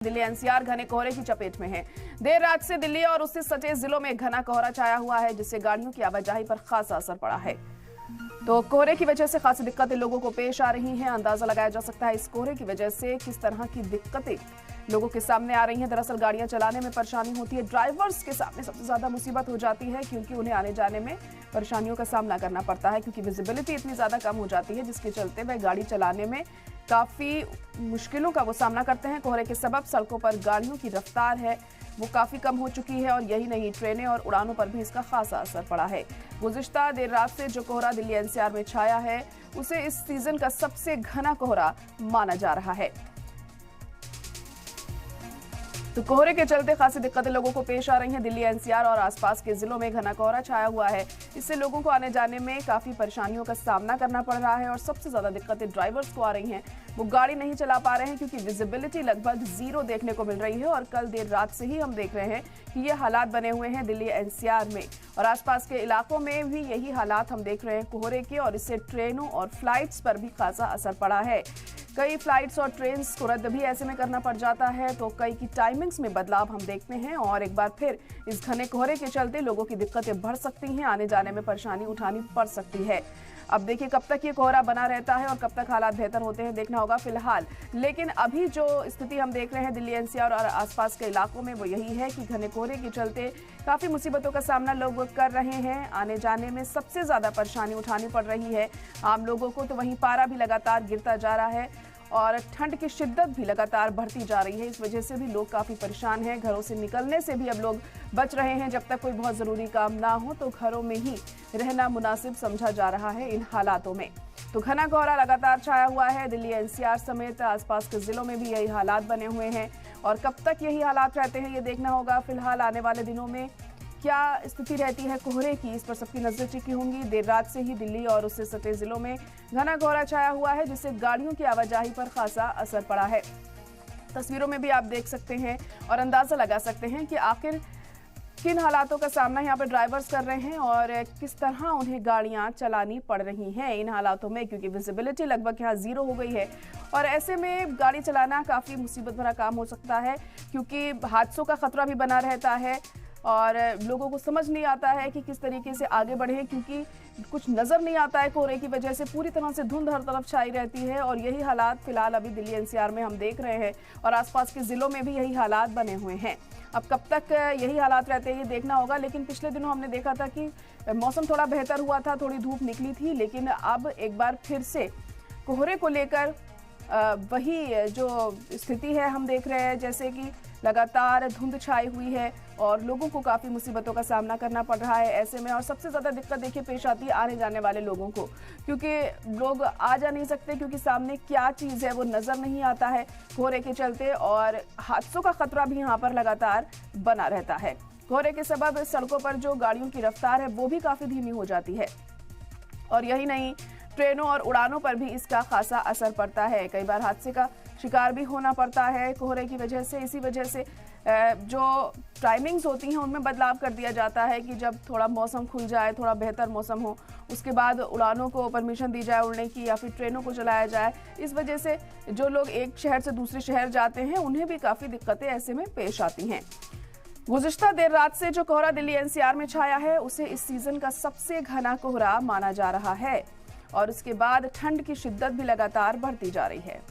Delhi NCR घने कोहरे की चपेट में है। देर रात से दिल्ली और उससे सटे जिलों में घना कोहरा छाया हुआ है, जिससे गाड़ियों की आवाजाही पर खासा असर पड़ा है। तो कोहरे की वजह से खासी दिक्कतें लोगों को पेश आ रही हैं। अंदाजा लगाया जा सकता है इस कोहरे की वजह से किस तरह की दिक्कतें लोगों के सामने आ रही हैं। दरअसल गाड़ियां चलाने में परेशानी होती है। ड्राइवर्स के सामने सबसे ज्यादा मुसीबत हो जाती है, क्योंकि उन्हें आने जाने में परेशानियों का सामना करना पड़ता है, क्योंकि विजिबिलिटी इतनी ज्यादा कम हो जाती है, जिसके चलते वह गाड़ी चलाने में काफी मुश्किलों का वो सामना करते हैं। कोहरे के सबब सड़कों पर गाड़ियों की रफ्तार है वो काफी कम हो चुकी है, और यही नहीं, ट्रेनें और उड़ानों पर भी इसका खासा असर पड़ा है। गुज़िश्ता देर रात से जो कोहरा दिल्ली एनसीआर में छाया है, उसे इस सीजन का सबसे घना कोहरा माना जा रहा है। तो कोहरे के चलते खासी दिक्कतें लोगों को पेश आ रही हैं। दिल्ली एनसीआर और आसपास के जिलों में घना कोहरा छाया हुआ है। इससे लोगों को आने जाने में काफी परेशानियों का सामना करना पड़ रहा है, और सबसे ज्यादा दिक्कतें ड्राइवर्स को आ रही हैं। वो गाड़ी नहीं चला पा रहे हैं, क्योंकि विजिबिलिटी लगभग 0 देखने को मिल रही है। और कल देर रात से ही हम देख रहे हैं कि ये हालात बने हुए हैं दिल्ली एनसीआर में, और आसपास के इलाकों में भी यही हालात हम देख रहे हैं कोहरे के, और इससे ट्रेनों और फ्लाइट्स पर भी खासा असर पड़ा है। कई फ्लाइट्स और ट्रेन्स को रद्द भी ऐसे में करना पड़ जाता है, तो कई की टाइमिंग्स में बदलाव हम देखते हैं। और एक बार फिर इस घने कोहरे के चलते लोगों की दिक्कतें बढ़ सकती हैं, आने जाने में परेशानी उठानी पड़ सकती है। अब देखिए कब तक ये कोहरा बना रहता है और कब तक हालात बेहतर होते हैं, देखना होगा फिलहाल। लेकिन अभी जो स्थिति हम देख रहे हैं दिल्ली एनसीआर और आसपास के इलाकों में, वो यही है कि घने कोहरे के चलते काफी मुसीबतों का सामना लोग कर रहे हैं। आने जाने में सबसे ज्यादा परेशानी उठानी पड़ रही है आम लोगों को। तो वहीं पारा भी लगातार गिरता जा रहा है, और ठंड की शिद्दत भी लगातार बढ़ती जा रही है। इस वजह से भी लोग काफी परेशान हैं। घरों से निकलने से भी अब लोग बच रहे हैं। जब तक कोई बहुत जरूरी काम ना हो तो घरों में ही रहना मुनासिब समझा जा रहा है इन हालातों में। तो घना कोहरा लगातार छाया हुआ है। दिल्ली एनसीआर समेत आसपास के जिलों में भी यही हालात बने हुए हैं, और कब तक यही हालात रहते हैं ये देखना होगा। फिलहाल आने वाले दिनों में क्या स्थिति रहती है कोहरे की, इस पर सबकी नजर टिकी होंगी। देर रात से ही दिल्ली और उससे सटे जिलों में घना कोहरा छाया हुआ है, जिससे गाड़ियों की आवाजाही पर खासा असर पड़ा है। तस्वीरों में भी आप देख सकते हैं और अंदाजा लगा सकते हैं कि आखिर किन हालातों का सामना यहाँ पर ड्राइवर्स कर रहे हैं, और किस तरह उन्हें गाड़ियां चलानी पड़ रही हैं इन हालातों में, क्योंकि विजिबिलिटी लगभग यहाँ 0 हो गई है। और ऐसे में गाड़ी चलाना काफ़ी मुसीबत भरा काम हो सकता है, क्योंकि हादसों का खतरा भी बना रहता है, और लोगों को समझ नहीं आता है कि किस तरीके से आगे बढ़े, क्योंकि कुछ नज़र नहीं आता है। कोहरे की वजह से पूरी तरह से धुंध हर तरफ छाई रहती है, और यही हालात फिलहाल अभी दिल्ली एनसीआर में हम देख रहे हैं, और आसपास के ज़िलों में भी यही हालात बने हुए हैं। अब कब तक यही हालात रहते हैं ये देखना होगा। लेकिन पिछले दिनों हमने देखा था कि मौसम थोड़ा बेहतर हुआ था, थोड़ी धूप निकली थी, लेकिन अब एक बार फिर से कोहरे को लेकर वही जो स्थिति है हम देख रहे हैं, जैसे कि लगातार धुंध छाई हुई है और लोगों को काफ़ी मुसीबतों का सामना करना पड़ रहा है ऐसे में। और सबसे ज़्यादा दिक्कत देखिए पेश आती है आने जाने वाले लोगों को, क्योंकि लोग आ जा नहीं सकते, क्योंकि सामने क्या चीज़ है वो नज़र नहीं आता है कोहरे के चलते, और हादसों का खतरा भी यहाँ पर लगातार बना रहता है। कोहरे के सबब सड़कों पर जो गाड़ियों की रफ्तार है वो भी काफ़ी धीमी हो जाती है, और यही नहीं, ट्रेनों और उड़ानों पर भी इसका खासा असर पड़ता है। कई बार हादसे का शिकार भी होना पड़ता है कोहरे की वजह से। इसी वजह से जो टाइमिंग्स होती हैं उनमें बदलाव कर दिया जाता है कि जब थोड़ा मौसम खुल जाए, थोड़ा बेहतर मौसम हो, उसके बाद उड़ानों को परमिशन दी जाए उड़ने की, या फिर ट्रेनों को चलाया जाए। इस वजह से जो लोग एक शहर से दूसरे शहर जाते हैं उन्हें भी काफ़ी दिक्कतें ऐसे में पेश आती हैं। गुज़िश्ता देर रात से जो कोहरा दिल्ली एनसीआर में छाया है, उसे इस सीजन का सबसे घना कोहरा माना जा रहा है, और उसके बाद ठंड की शिद्दत भी लगातार बढ़ती जा रही है।